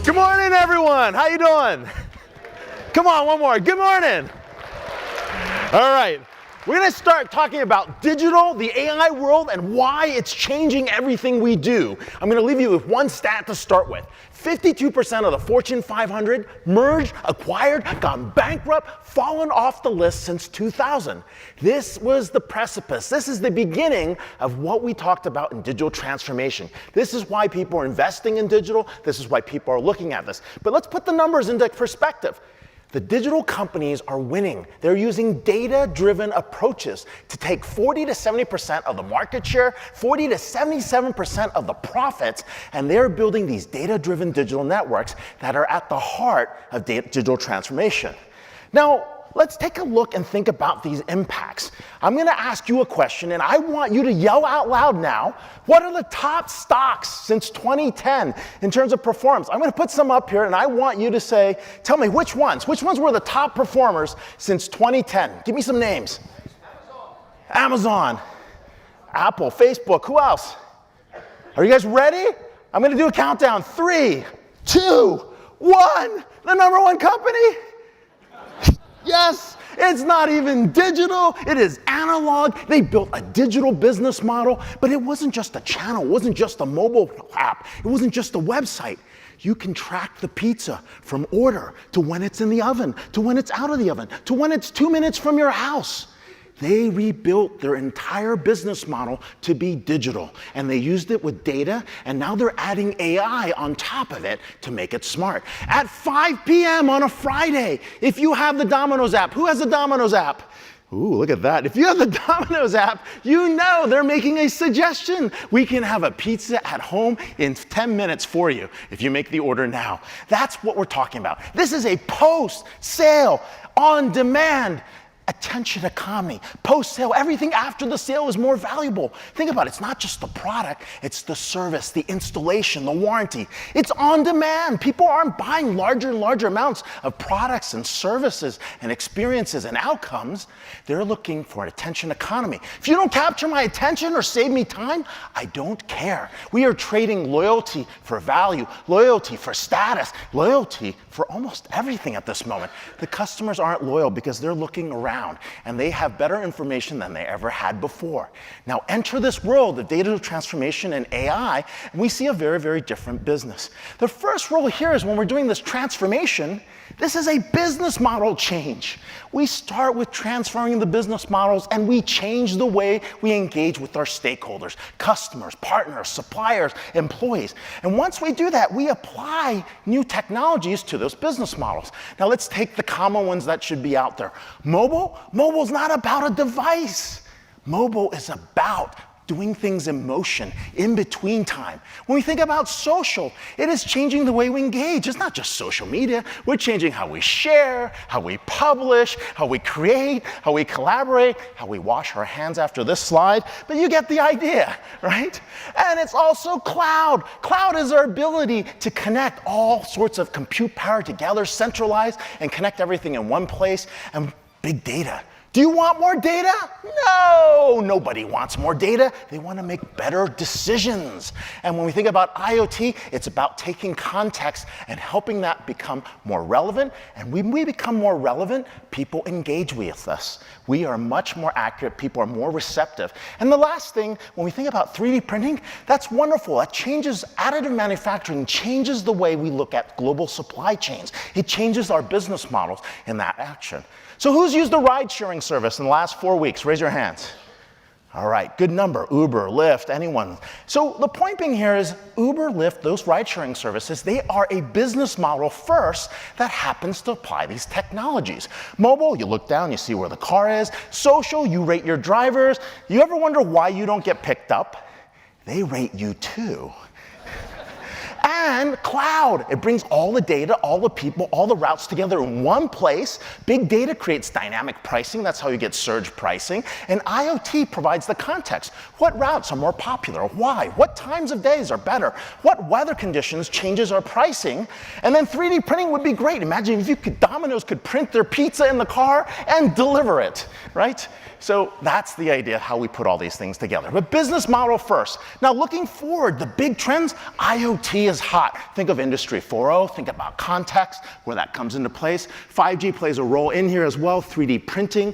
Good morning, everyone. How you doing? Come on, one more. Good morning. All right. We're going to start talking about digital, the AI world, and why it's changing everything we do. I'm going to leave you with one stat to start with. 52% of the Fortune 500 merged, acquired, gone bankrupt, fallen off the list since 2000. This was the precipice. This is the beginning of what we talked about in digital transformation. This is why people are investing in digital. This is why people are looking at this. But let's put the numbers into perspective. The digital companies are winning. They're using data-driven approaches to take 40 to 70% of the market share, 40 to 77% of the profits, and they're building these data-driven digital networks that are at the heart of digital transformation. Now, let's take a look and think about these impacts. I'm going to ask you a question, and I want you to yell out loud now, what are the top stocks since 2010 in terms of performance? I'm going to put some up here, and I want you to say, tell me which ones were the top performers since 2010? Give me some names. Amazon, Apple, Facebook, who else? Are you guys ready? I'm going to do a countdown. 3, 2, 1. The number one company? Yes, it's not even digital, it is analog. They built a digital business model, but it wasn't just a channel, it wasn't just a mobile app, it wasn't just a website. You can track the pizza from order to when it's in the oven, to when it's out of the oven, to when it's 2 minutes from your house. They rebuilt their entire business model to be digital, and they used it with data, and now they're adding AI on top of it to make it smart. At 5 p.m. on a Friday, if you have the Domino's app, who has the Domino's app? Ooh, look at that. If you have the Domino's app, you know they're making a suggestion. We can have a pizza at home in 10 minutes for you if you make the order now. That's what we're talking about. This is a post-sale, on-demand attention economy. Post-sale, everything after the sale is more valuable. Think about it. It's not just the product, it's the service, the installation, the warranty. It's on demand. People aren't buying larger and larger amounts of products and services and experiences and outcomes. They're looking for an attention economy. If you don't capture my attention or save me time, I don't care. We are trading loyalty for value, loyalty for status, loyalty for almost everything at this moment. The customers aren't loyal because they're looking around and they have better information than they ever had before. Now enter this world of data transformation and AI, and we see a very, very different business. The first rule here is when we're doing this transformation, this is a business model change. We start with transforming the business models, and we change the way we engage with our stakeholders, customers, partners, suppliers, employees. And once we do that, we apply new technologies to those business models. Now let's take the common ones that should be out there. Mobile? Mobile's not about a device. Mobile is about doing things in motion, in between time. When we think about social, it is changing the way we engage. It's not just social media. We're changing how we share, how we publish, how we create, how we collaborate, how we wash our hands after this slide. But you get the idea, right? And it's also cloud. Cloud is our ability to connect all sorts of compute power together, centralize, and connect everything in one place. And big data. Do you want more data? No, nobody wants more data. They want to make better decisions. And when we think about IoT, it's about taking context and helping that become more relevant. And when we become more relevant, people engage with us. We are much more accurate. People are more receptive. And the last thing, when we think about 3D printing, that's wonderful. That changes additive manufacturing, changes the way we look at global supply chains. It changes our business models in that action. So who's used the ride-sharing service in the last 4 weeks? Raise your hands. All right, good number. Uber, Lyft, anyone. So the point being here is Uber, Lyft, those ride-sharing services, they are a business model first that happens to apply these technologies. Mobile, you look down, you see where the car is. Social, you rate your drivers. You ever wonder why you don't get picked up? They rate you too. And cloud, it brings all the data, all the people, all the routes together in one place. Big data creates dynamic pricing. That's how you get surge pricing. And IoT provides the context. What routes are more popular? Why? What times of days are better? What weather conditions changes our pricing? And then 3D printing would be great. Imagine if Domino's could print their pizza in the car and deliver it, right? so that's the idea how we put all these things together. But business model first. Now looking forward, the big trends, IoT is hot. Think of Industry 4.0, think about context, where that comes into place. 5G plays a role in here as well, 3D printing.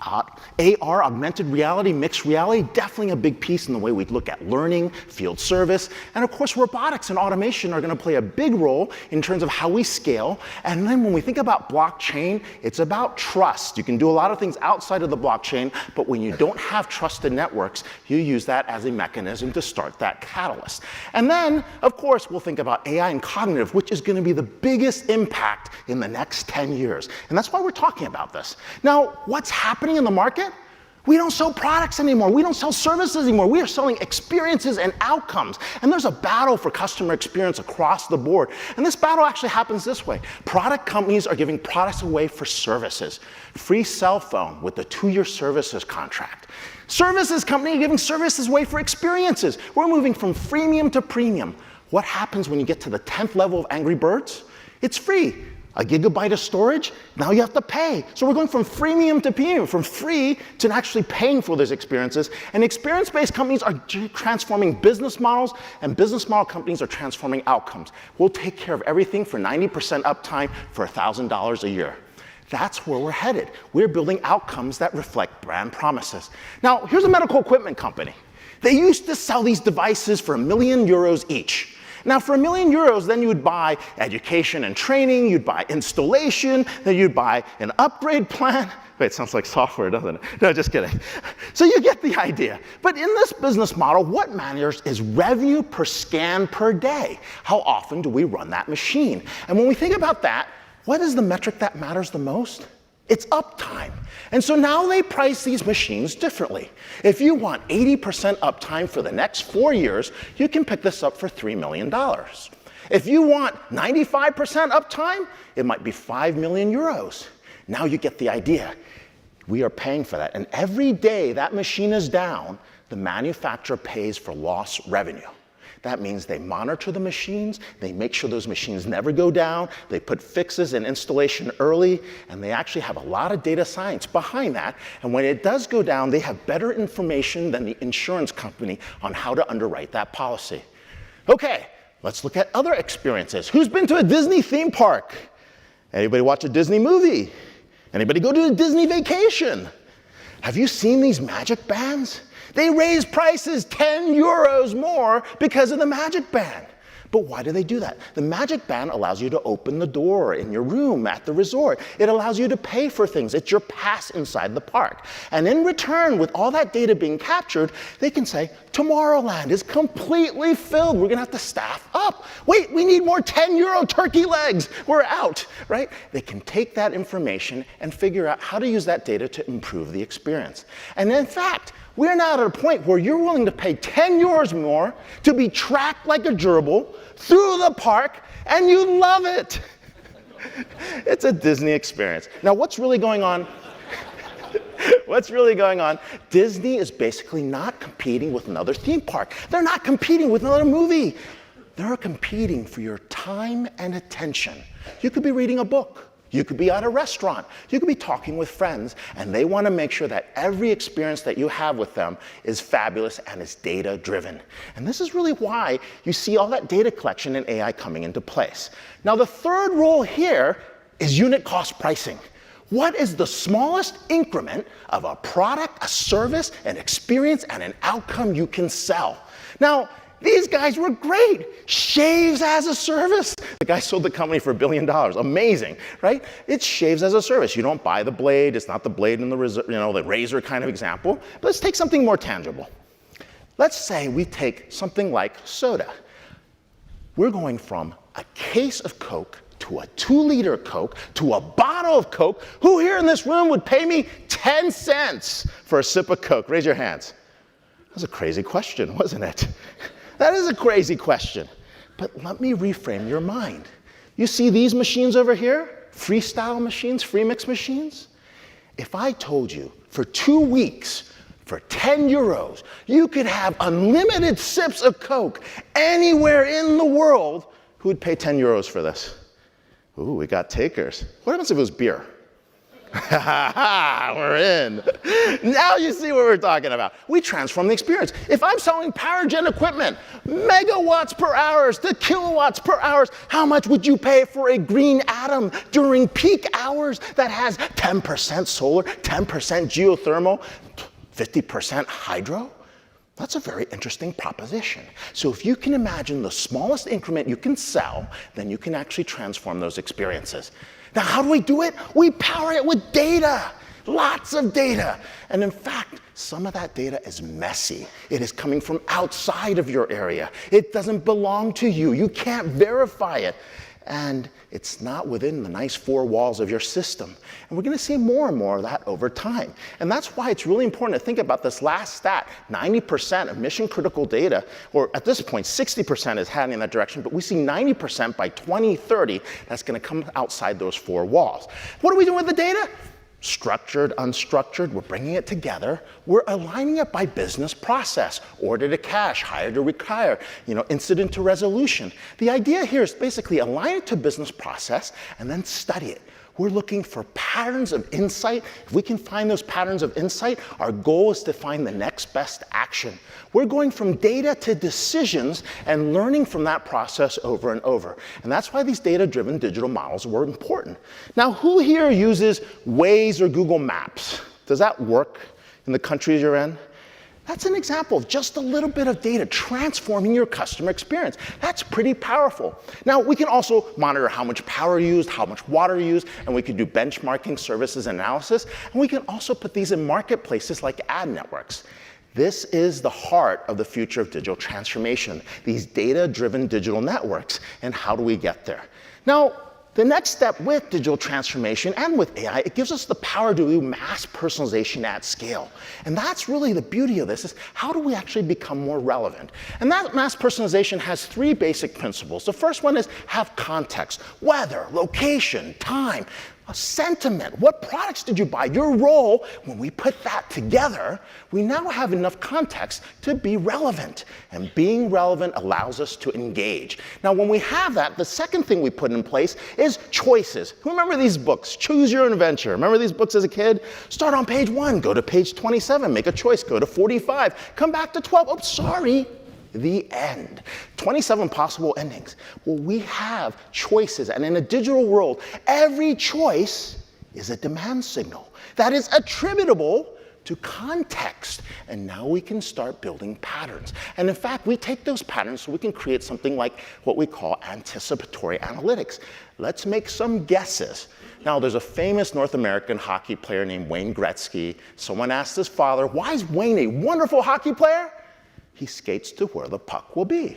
AR, augmented reality, mixed reality, definitely a big piece in the way we look at learning, field service, and of course robotics and automation are going to play a big role in terms of how we scale. And then when we think about blockchain, it's about trust. You can do a lot of things outside of the blockchain, but when you don't have trusted networks, you use that as a mechanism to start that catalyst. And then, of course, we'll think about AI and cognitive, which is going to be the biggest impact in the next 10 years. And that's why we're talking about this. Now, what's happening in the market? We don't sell products anymore. We don't sell services anymore. We are selling experiences and outcomes. And there's a battle for customer experience across the board. And this battle actually happens this way. Product companies are giving products away for services. Free cell phone with a 2-year services contract. Services company are giving services away for experiences. We're moving from freemium to premium. What happens when you get to the 10th level of Angry Birds? It's free. A gigabyte of storage, now you have to pay. So we're going from freemium to premium, from free to actually paying for those experiences. And experience-based companies are transforming business models, and business model companies are transforming outcomes. We'll take care of everything for 90% uptime for $1,000 a year. That's where we're headed. We're building outcomes that reflect brand promises. Now, here's a medical equipment company. They used to sell these devices for €1 million each. Now, for €1 million, then you would buy education and training, you'd buy installation, then you'd buy an upgrade plan. Wait, it sounds like software, doesn't it? No, just kidding. So you get the idea. But in this business model, what matters is revenue per scan per day. How often do we run that machine? And when we think about that, what is the metric that matters the most? It's uptime. And so now they price these machines differently. If you want 80% uptime for the next 4 years, you can pick this up for $3 million. If you want 95% uptime, it might be €5 million. Now you get the idea. We are paying for that. And every day that machine is down, the manufacturer pays for lost revenue. That means they monitor the machines, they make sure those machines never go down, they put fixes and installation early, and they actually have a lot of data science behind that. And when it does go down, they have better information than the insurance company on how to underwrite that policy. Okay, let's look at other experiences. Who's been to a Disney theme park? Anybody watch a Disney movie? Anybody go to a Disney vacation? Have you seen these magic bands? They raise prices €10 more because of the magic band. But why do they do that? The magic band allows you to open the door in your room at the resort. It allows you to pay for things. It's your pass inside the park. And in return, with all that data being captured, they can say, Tomorrowland is completely filled. We're going to have to staff up. Wait, we need more €10 turkey legs. We're out, right? They can take that information and figure out how to use that data to improve the experience. And in fact, we're now at a point where you're willing to pay €10 more to be tracked like a gerbil through the park, and you love it. It's a Disney experience. Now, what's really going on? What's really going on? Disney is basically not competing with another theme park. They're not competing with another movie. They're competing for your time and attention. You could be reading a book. You could be at a restaurant. You could be talking with friends, and they want to make sure that every experience that you have with them is fabulous and is data-driven. And this is really why you see all that data collection and AI coming into place. Now, the third role here is unit cost pricing. What is the smallest increment of a product, a service, an experience, and an outcome you can sell? Now, these guys were great. Shaves as a service. The guy sold the company for $1 billion. Amazing, right? It's shaves as a service. You don't buy the blade. It's not the blade in the razor kind of example. But let's take something more tangible. Let's say we take something like soda. We're going from a case of Coke to a 2-liter Coke to a bottle of Coke. Who here in this room would pay me 10 cents for a sip of Coke? Raise your hands. That was a crazy question, wasn't it? That is a crazy question. But let me reframe your mind. You see these machines over here? Freestyle machines, free mix machines? If I told you for 2 weeks, for €10, you could have unlimited sips of Coke anywhere in the world, who would pay €10 for this? Ooh, we got takers. What happens if it was beer? We're in. Now you see what we're talking about. We transform the experience. If I'm selling power gen equipment, megawatts per hour to kilowatts per hour, how much would you pay for a green atom during peak hours that has 10% solar, 10% geothermal, 50% hydro? That's a very interesting proposition. So if you can imagine the smallest increment you can sell, then you can actually transform those experiences. Now, how do we do it? We power it with data, lots of data. And in fact, some of that data is messy. It is coming from outside of your area. It doesn't belong to you. You can't verify it. And it's not within the nice four walls of your system. And we're going to see more and more of that over time. And that's why it's really important to think about this last stat. 90% of mission critical data, or at this point, 60% is heading in that direction, but we see 90% by 2030 that's going to come outside those four walls. What are we doing with the data? Structured, unstructured, we're bringing it together. We're aligning it by business process, order to cash, hire to retire, incident to resolution. The idea here is basically align it to business process and then study it. We're looking for patterns of insight. If we can find those patterns of insight, our goal is to find the next best action. We're going from data to decisions and learning from that process over and over. And that's why these data-driven digital models were important. Now, who here uses Waze or Google Maps? Does that work in the countries you're in? That's an example of just a little bit of data transforming your customer experience. That's pretty powerful. Now, we can also monitor how much power you used, how much water you used, and we can do benchmarking, services analysis. And we can also put these in marketplaces like ad networks. This is the heart of the future of digital transformation, these data-driven digital networks. And how do we get there? Now, the next step with digital transformation and with AI, it gives us the power to do mass personalization at scale. And that's really the beauty of this, is how do we actually become more relevant? And that mass personalization has three basic principles. The first one is have context, weather, location, time, a sentiment. What products did you buy? Your role. When we put that together, we now have enough context to be relevant. And being relevant allows us to engage. Now, when we have that, the second thing we put in place is choices. Who remember these books? Choose Your Own Adventure. Remember these books as a kid? Start on page 1, go to page 27, make a choice, go to 45, come back to 12. Oh, sorry. The end. 27 possible endings. Well, we have choices, and in a digital world, every choice is a demand signal that is attributable to context. And now we can start building patterns. And in fact, we take those patterns so we can create something like what we call anticipatory analytics. Let's make some guesses. Now, there's a famous North American hockey player named Wayne Gretzky. Someone asked his father, why is Wayne a wonderful hockey player? He skates to where the puck will be.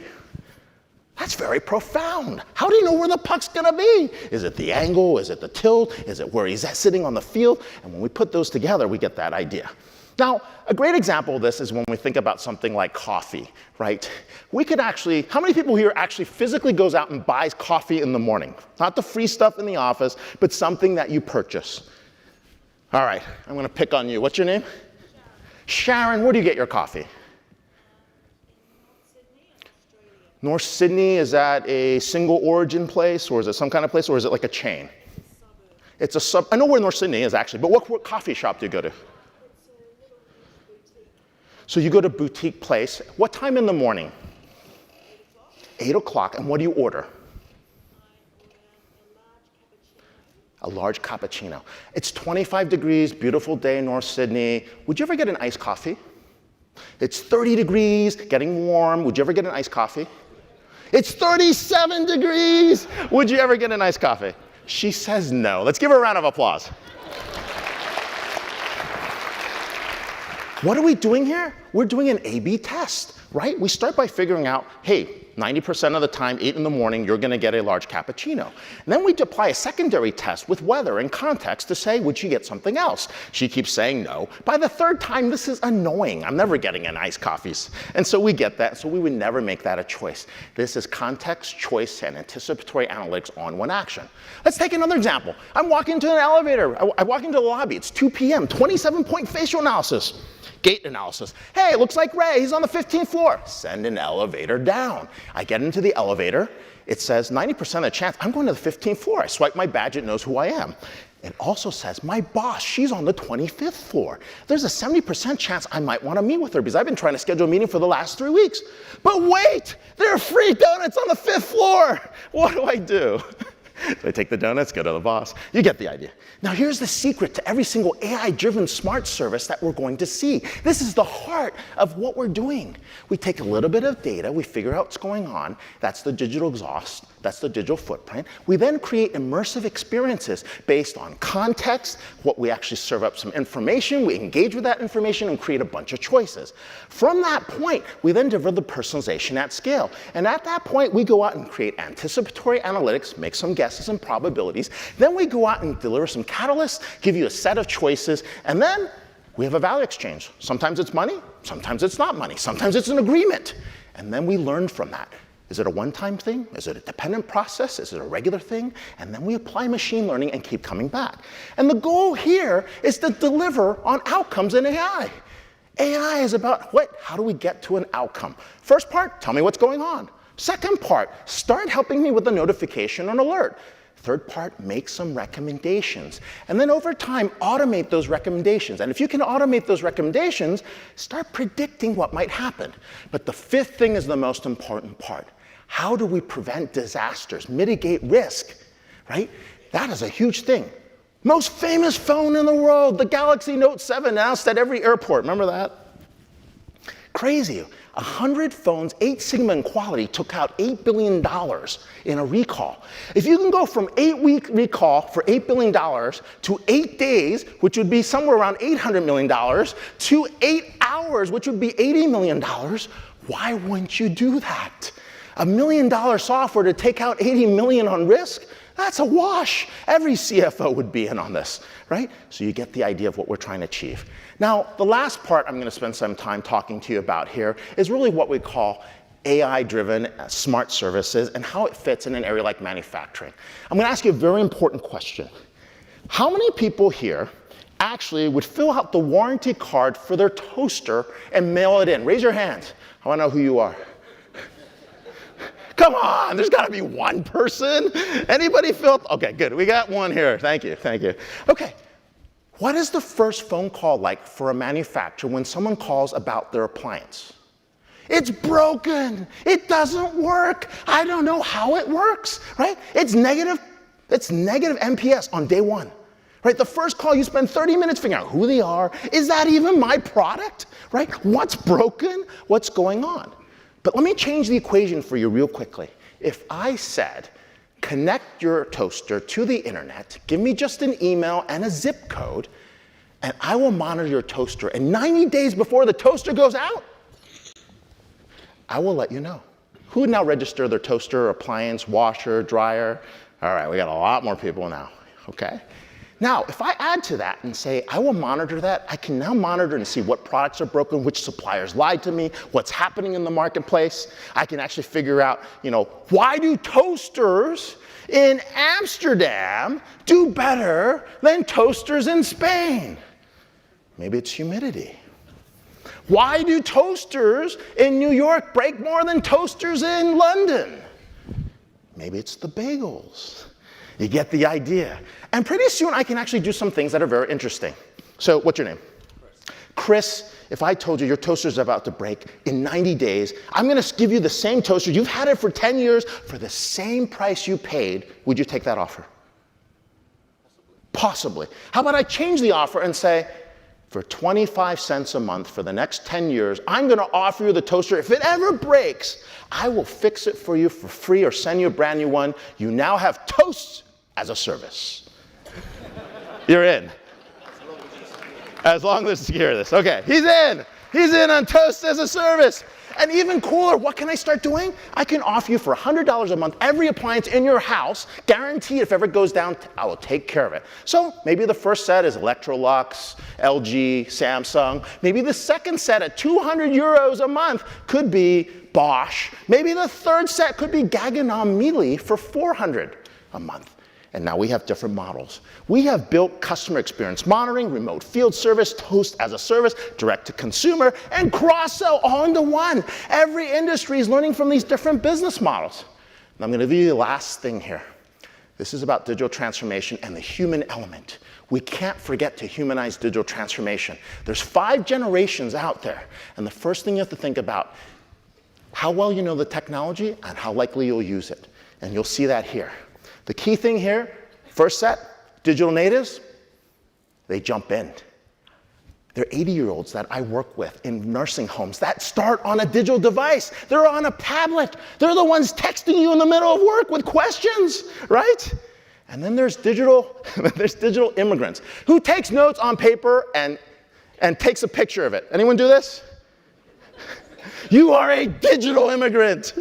That's very profound. How do you know where the puck's gonna be? Is it the angle? Is it the tilt? Is it where he's sitting on the field? And when we put those together, we get that idea. Now, a great example of this is when we think about something like coffee, right? We could actually, how many people here actually physically goes out and buys coffee in the morning? Not the free stuff in the office, but something that you purchase. All right, I'm gonna pick on you. What's your name? Sharon, where do you get your coffee? North Sydney, is that a single origin place, or is it some kind of place, or is it like a chain? It's a sub. I know where North Sydney is actually, but what coffee shop do you go to? So you go to boutique place. What time in the morning? 8 o'clock, and what do you order? A large cappuccino. It's 25 degrees, beautiful day in North Sydney. Would you ever get an iced coffee? It's 30 degrees, getting warm. Would you ever get an iced coffee? It's 37 degrees. Would you ever get an iced coffee? She says no. Let's give her a round of applause. What are we doing here? We're doing an A/B test, right? We start by figuring out, hey, 90% of the time, 8 in the morning, you're gonna get a large cappuccino. And then we apply a secondary test with weather and context to say, would she get something else? She keeps saying no. By the third time, this is annoying. I'm never getting an iced coffees. And so we get that, so we would never make that a choice. This is context, choice, and anticipatory analytics on one action. Let's take another example. I'm walking into an elevator. I walk into the lobby. It's 2 p.m., 27-point facial analysis. Gate analysis. Hey, it looks like Ray, he's on the 15th floor. Send an elevator down. I get into the elevator. It says 90% of the chance I'm going to the 15th floor. I swipe my badge, it knows who I am. It also says, my boss, she's on the 25th floor. There's a 70% chance I might want to meet with her because I've been trying to schedule a meeting for the last 3 weeks. But wait, there are free donuts on the 5th floor. What do I do? So I take the donuts, go to the boss. You get the idea. Now here's the secret to every single AI-driven smart service that we're going to see. This is the heart of what we're doing. We take a little bit of data, we figure out what's going on. That's the digital exhaust, that's the digital footprint. We then create immersive experiences based on context, what we actually serve up some information, we engage with that information and create a bunch of choices. From that point, we then deliver the personalization at scale. And at that point, we go out and create anticipatory analytics, make some guesses and probabilities. Then we go out and deliver some catalysts, give you a set of choices, and then we have a value exchange. Sometimes it's money, sometimes it's not money, sometimes it's an agreement. And then we learn from that. Is it a one-time thing? Is it a dependent process? Is it a regular thing? And then we apply machine learning and keep coming back. And the goal here is to deliver on outcomes in AI. AI is about what? How do we get to an outcome? First part, tell me what's going on. Second part, start helping me with a notification or an alert. Third part, make some recommendations. And then over time, automate those recommendations. And if you can automate those recommendations, start predicting what might happen. But the fifth thing is the most important part. How do we prevent disasters, mitigate risk, right? That is a huge thing. Most famous phone in the world, the Galaxy Note 7, announced at every airport. Remember that? Crazy. 100 phones, 8 sigma in quality, took out $8 billion in a recall. If you can go from 8-week recall for $8 billion to 8 days, which would be somewhere around $800 million, to 8 hours, which would be $80 million, why wouldn't you do that? $1 million software to take out 80 million on risk? That's a wash. Every CFO would be in on this, right? So you get the idea of what we're trying to achieve. Now, the last part I'm going to spend some time talking to you about here is really what we call AI-driven smart services and how it fits in an area like manufacturing. I'm going to ask you a very important question. How many people here actually would fill out the warranty card for their toaster and mail it in? Raise your hands. I want to know who you are. Come on, there's got to be one person. Anybody feel? Okay, good. We got one here. Thank you, thank you. Okay, what is the first phone call like for a manufacturer when someone calls about their appliance? It's broken. It doesn't work. I don't know how it works, right? It's negative NPS on day one, right? The first call, you spend 30 minutes figuring out who they are. Is that even my product, right? What's broken? What's going on? But let me change the equation for you real quickly. If I said, connect your toaster to the internet, give me just an email and a zip code, and I will monitor your toaster. And 90 days before the toaster goes out, I will let you know. Who would now register their toaster, appliance, washer, dryer? All right, we got a lot more people now, okay? Now, if I add to that and say, I will monitor that, I can now monitor and see what products are broken, which suppliers lied to me, what's happening in the marketplace. I can actually figure out, why do toasters in Amsterdam do better than toasters in Spain? Maybe it's humidity. Why do toasters in New York break more than toasters in London? Maybe it's the bagels. You get the idea. And pretty soon I can actually do some things that are very interesting. So what's your name? Chris, if I told you your toaster's about to break in 90 days, I'm going to give you the same toaster. You've had it for 10 years for the same price you paid. Would you take that offer? Possibly. How about I change the offer and say, for 25 cents a month for the next 10 years, I'm going to offer you the toaster. If it ever breaks, I will fix it for you for free or send you a brand new one. You now have toast as a service. You're in. As long as you hear this. Okay, he's in. He's in on toast as a service. And even cooler, what can I start doing? I can offer you for $100 a month every appliance in your house, guaranteed if ever it goes down, I will take care of it. So maybe the first set is Electrolux, LG, Samsung. Maybe the second set at 200 euros a month could be Bosch. Maybe the third set could be Gaggenau Miele for 400 a month. And now we have different models. We have built customer experience monitoring, remote field service, toast as a service, direct to consumer, and cross-sell all into one. Every industry is learning from these different business models. And I'm going to give you the last thing here. This is about digital transformation and the human element. We can't forget to humanize digital transformation. There's 5 generations out there, and the first thing you have to think about, how well you know the technology and how likely you'll use it. And you'll see that here. The key thing here, first set, digital natives, they jump in. They're 80-year-olds that I work with in nursing homes that start on a digital device. They're on a tablet. They're the ones texting you in the middle of work with questions, right? And then there's digital immigrants who takes notes on paper and takes a picture of it. Anyone do this? You are a digital immigrant.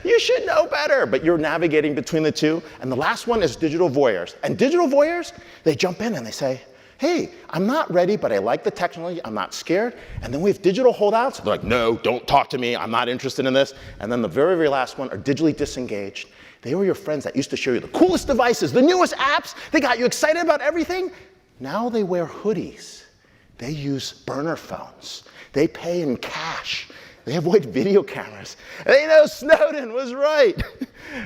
You should know better, but you're navigating between the two. And the last one is digital voyeurs. And digital voyeurs, they jump in and they say, hey, I'm not ready, but I like the technology, I'm not scared. And then we have digital holdouts. They're like, no, don't talk to me, I'm not interested in this. And then the very, very last one are digitally disengaged. They were your friends that used to show you the coolest devices, the newest apps, they got you excited about everything. Now they wear hoodies. They use burner phones. They pay in cash. They avoid video cameras. They know Snowden was right.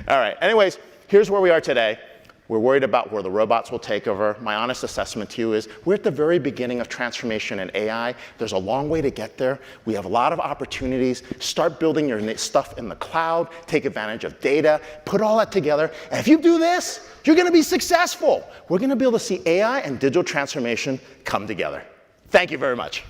All right, anyways, here's where we are today. We're worried about where the robots will take over. My honest assessment to you is we're at the very beginning of transformation in AI. There's a long way to get there. We have a lot of opportunities. Start building your stuff in the cloud, take advantage of data, put all that together. And if you do this, you're gonna be successful. We're gonna be able to see AI and digital transformation come together. Thank you very much.